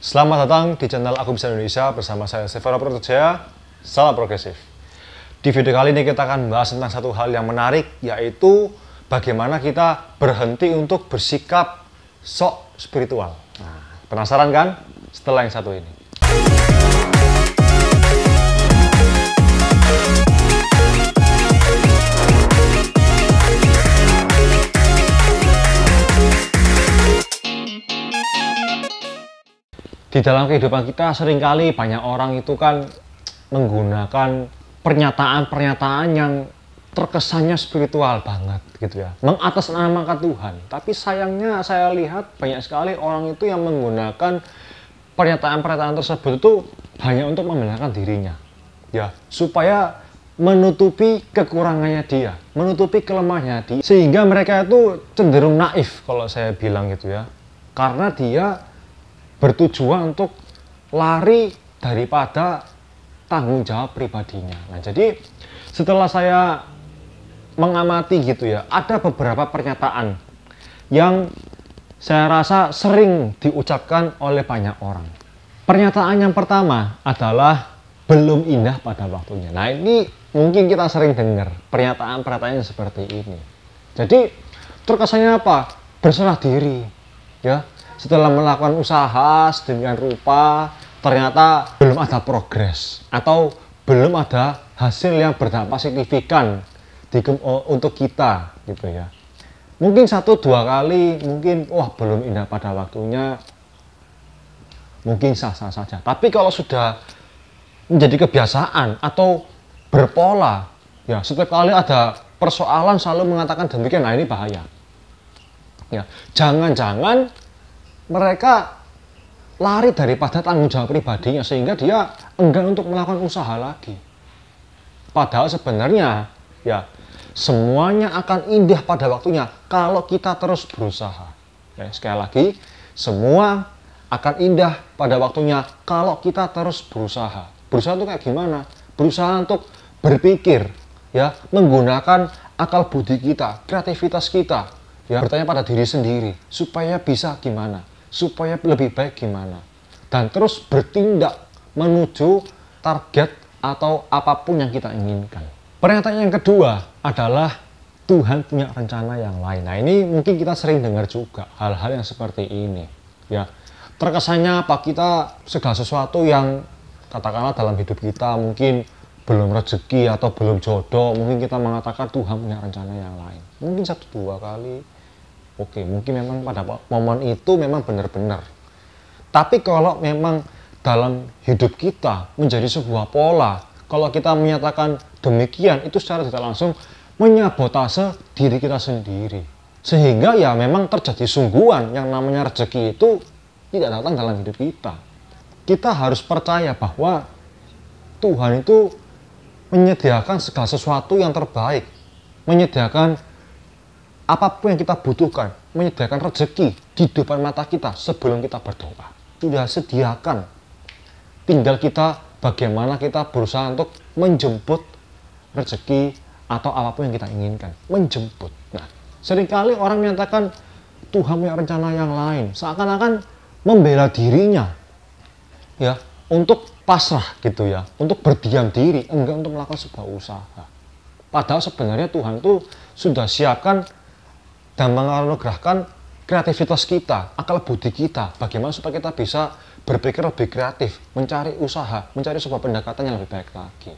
Selamat datang di channel Aku Bisa Indonesia bersama saya Stefano Protejaya. Salam progresif. Di video kali ini kita akan membahas tentang satu hal yang menarik, yaitu bagaimana kita berhenti untuk bersikap sok spiritual. Nah, penasaran kan? Setelah yang satu ini. Di dalam kehidupan kita seringkali banyak orang itu kan menggunakan pernyataan-pernyataan yang terkesannya spiritual banget gitu ya, mengatasnamakan Tuhan. Tapi sayangnya saya lihat banyak sekali orang itu yang menggunakan pernyataan-pernyataan tersebut itu hanya untuk membenarkan dirinya ya, supaya menutupi kekurangannya dia, menutupi kelemahannya dia, sehingga mereka itu cenderung naif kalau saya bilang gitu ya, karena dia bertujuan untuk lari daripada tanggung jawab pribadinya. Nah, jadi setelah saya mengamati gitu ya, ada beberapa pernyataan yang saya rasa sering diucapkan oleh banyak orang. Pernyataan yang pertama adalah belum indah pada waktunya. Nah, ini mungkin kita sering dengar pernyataan-pernyataan seperti ini. Jadi terkesannya apa? Berserah diri ya. Setelah melakukan usaha sedemikian rupa, ternyata belum ada progres atau belum ada hasil yang berdampak signifikan untuk kita gitu ya. Mungkin 1-2 kali, mungkin wah belum indah pada waktunya, mungkin sah-sah saja. Tapi kalau sudah menjadi kebiasaan atau berpola, ya setiap kali ada persoalan selalu mengatakan demikian, nah ini bahaya. Ya, jangan-jangan mereka lari daripada tanggung jawab pribadinya sehingga dia enggan untuk melakukan usaha lagi. Padahal sebenarnya ya semuanya akan indah pada waktunya kalau kita terus berusaha. Ya, sekali lagi, semua akan indah pada waktunya kalau kita terus berusaha. Berusaha itu kayak gimana? Berusaha untuk berpikir ya, menggunakan akal budi kita, kreativitas kita, ya, bertanya pada diri sendiri supaya bisa gimana, supaya lebih baik gimana, dan terus bertindak menuju target atau apapun yang kita inginkan. Pernyataan yang kedua adalah Tuhan punya rencana yang lain. Nah, ini mungkin kita sering dengar juga hal-hal yang seperti ini ya. Terkesannya apa, kita segala sesuatu yang katakanlah dalam hidup kita mungkin belum rezeki atau belum jodoh, mungkin kita mengatakan Tuhan punya rencana yang lain. Mungkin 1-2 kali, oke, mungkin memang pada momen itu memang benar-benar. Tapi kalau memang dalam hidup kita menjadi sebuah pola, kalau kita menyatakan demikian, itu secara tidak langsung menyabotase diri kita sendiri. Sehingga ya memang terjadi sungguhan yang namanya rezeki itu tidak datang dalam hidup kita. Kita harus percaya bahwa Tuhan itu menyediakan segala sesuatu yang terbaik, menyediakan apapun yang kita butuhkan, menyediakan rezeki di depan mata kita sebelum kita berdoa. Sudah sediakan. Tinggal kita bagaimana kita berusaha untuk menjemput rezeki atau apapun yang kita inginkan. Menjemput. Nah, seringkali orang menyatakan Tuhan punya rencana yang lain. Seakan-akan membela dirinya ya, untuk pasrah gitu ya, untuk berdiam diri, enggak untuk melakukan sebuah usaha. Padahal sebenarnya Tuhan itu sudah siapkan dan menganugerahkan kreativitas kita, akal budi kita, bagaimana supaya kita bisa berpikir lebih kreatif, mencari usaha, mencari sebuah pendekatan yang lebih baik lagi.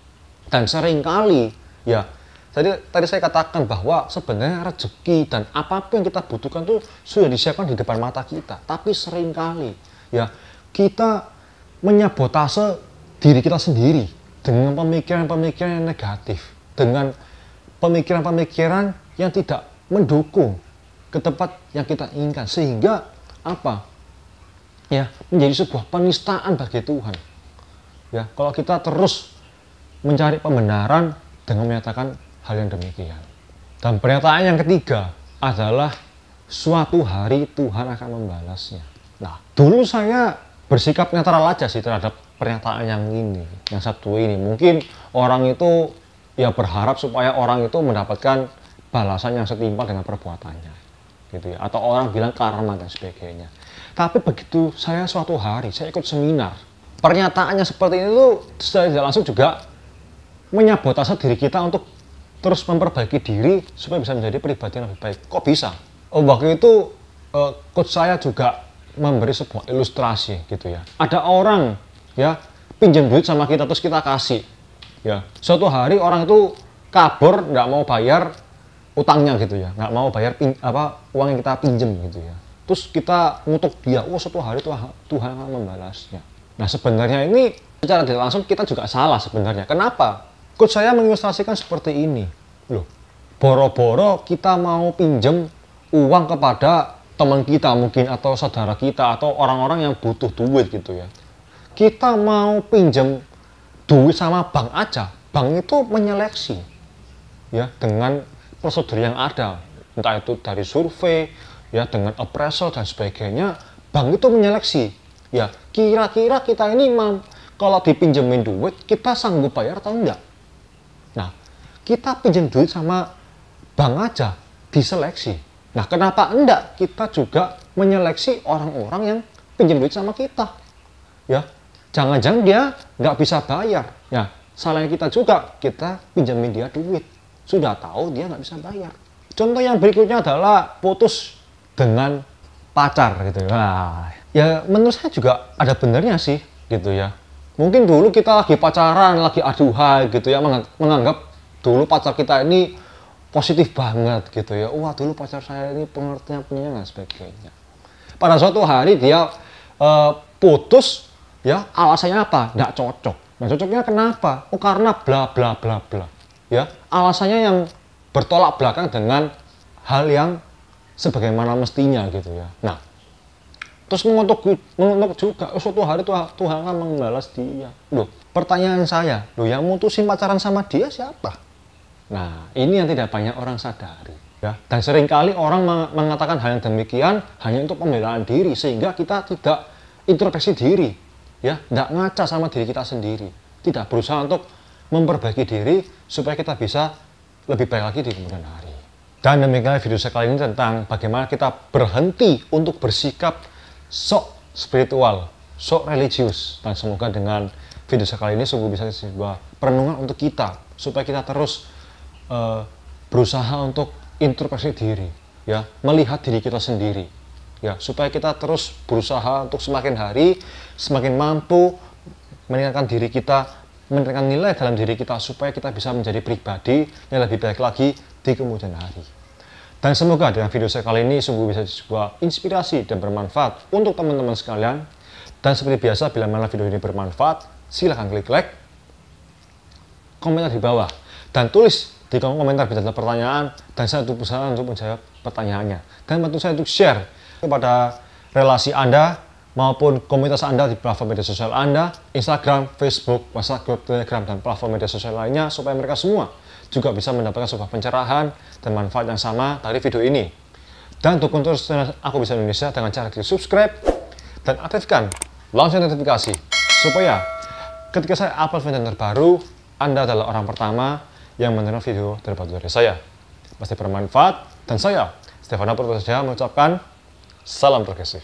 Dan seringkali ya, tadi saya katakan bahwa sebenarnya rezeki dan apapun yang kita butuhkan itu sudah disiapkan di depan mata kita. Tapi seringkali ya kita menyabotase diri kita sendiri dengan pemikiran-pemikiran yang negatif, dengan pemikiran-pemikiran yang tidak mendukung ke tempat yang kita inginkan, sehingga apa ya, menjadi sebuah penistaan bagi Tuhan ya, kalau kita terus mencari pembenaran dengan menyatakan hal yang demikian. Dan pernyataan yang ketiga adalah suatu hari Tuhan akan membalasnya. Nah, dulu saya bersikap netral aja sih terhadap pernyataan yang ini, yang satu ini. Mungkin orang itu ya berharap supaya orang itu mendapatkan balasan yang setimpal dengan perbuatannya gitu ya, atau orang bilang karma dan sebagainya. Tapi begitu saya suatu hari, saya ikut seminar, pernyataannya seperti ini tuh secara tidak langsung juga menyabotase diri kita untuk terus memperbaiki diri supaya bisa menjadi pribadi yang lebih baik. Kok bisa? Waktu itu coach saya juga memberi sebuah ilustrasi gitu ya. Ada orang ya pinjam duit sama kita terus kita kasih. Ya, suatu hari orang itu kabur, nggak mau bayar utangnya gitu ya, nggak mau bayar uang yang kita pinjam gitu ya. Terus kita ngutuk dia, suatu hari Tuhan akan membalasnya. Nah sebenarnya ini secara tidak langsung kita juga salah sebenarnya. Kenapa? Coach saya mengilustrasikan seperti ini. Loh, boro-boro kita mau pinjam uang kepada teman kita mungkin, atau saudara kita, atau orang-orang yang butuh duit gitu ya. Kita mau pinjam duit sama bank aja, bank itu menyeleksi ya dengan prosedur yang ada, entah itu dari survei ya, dengan appraisal dan sebagainya. Bank itu menyeleksi ya, kira-kira kita ini kalau dipinjemin duit kita sanggup bayar atau enggak. Nah, kita pinjam duit sama bank aja diseleksi. Nah, kenapa enggak kita juga menyeleksi orang-orang yang pinjam duit sama kita ya? Jangan-jangan dia nggak bisa bayar. Ya, salahnya kita juga, kita pinjamin dia duit. Sudah tahu dia nggak bisa bayar. Contoh yang berikutnya adalah putus dengan pacar gitu. Nah, ya menurut saya juga ada benernya sih gitu ya. Mungkin dulu kita lagi pacaran, lagi aduhai gitu ya, menganggap dulu pacar kita ini positif banget gitu ya. Wah, dulu pacar saya ini pengertian punya dan sebagainya. Pada suatu hari dia putus. Ya, alasannya apa? Nggak cocok. Nah, cocoknya kenapa? Oh, karena bla bla bla bla. Ya, alasannya yang bertolak belakang dengan hal yang sebagaimana mestinya gitu ya. Nah, terus mengutuk juga, suatu hari Tuhan akan membalas dia. Loh, pertanyaan saya, loh yang mutusin pacaran sama dia siapa? Nah, ini yang tidak banyak orang sadari. Ya, dan seringkali orang mengatakan hal yang demikian hanya untuk pembelaan diri, sehingga kita tidak introspeksi diri. Ya, tidak ngaca sama diri kita sendiri, tidak berusaha untuk memperbaiki diri supaya kita bisa lebih baik lagi di kemudian hari. Dan demikian video saya kali ini tentang bagaimana kita berhenti untuk bersikap sok spiritual, sok religius. Dan semoga dengan video saya kali ini sungguh bisa sebuah perenungan untuk kita supaya kita terus berusaha untuk introspeksi diri, ya, melihat diri kita sendiri. Ya, supaya kita terus berusaha untuk semakin hari semakin mampu meningkatkan diri kita, meningkatkan nilai dalam diri kita supaya kita bisa menjadi pribadi yang lebih baik lagi di kemudian hari. Dan semoga dengan video saya kali ini sungguh bisa sebuah inspirasi dan bermanfaat untuk teman-teman sekalian. Dan seperti biasa, bila mana video ini bermanfaat, silahkan klik like, komentar di bawah, dan tulis di kolom komentar bila ada pertanyaan, dan saya untuk berusaha untuk menjawab pertanyaannya. Dan bantu saya untuk share kepada relasi Anda maupun komunitas Anda di platform media sosial Anda, Instagram, Facebook, WhatsApp, grup Telegram, dan platform media sosial lainnya, supaya mereka semua juga bisa mendapatkan sebuah pencerahan dan manfaat yang sama dari video ini. Dan dukung terus channel Aku Bisa Indonesia dengan cara di subscribe dan aktifkan lonceng notifikasi supaya ketika saya upload video terbaru, Anda adalah orang pertama yang menerima video terbaru dari saya. Pasti bermanfaat, dan saya, Stefano Purworejo, mengucapkan salam progresif.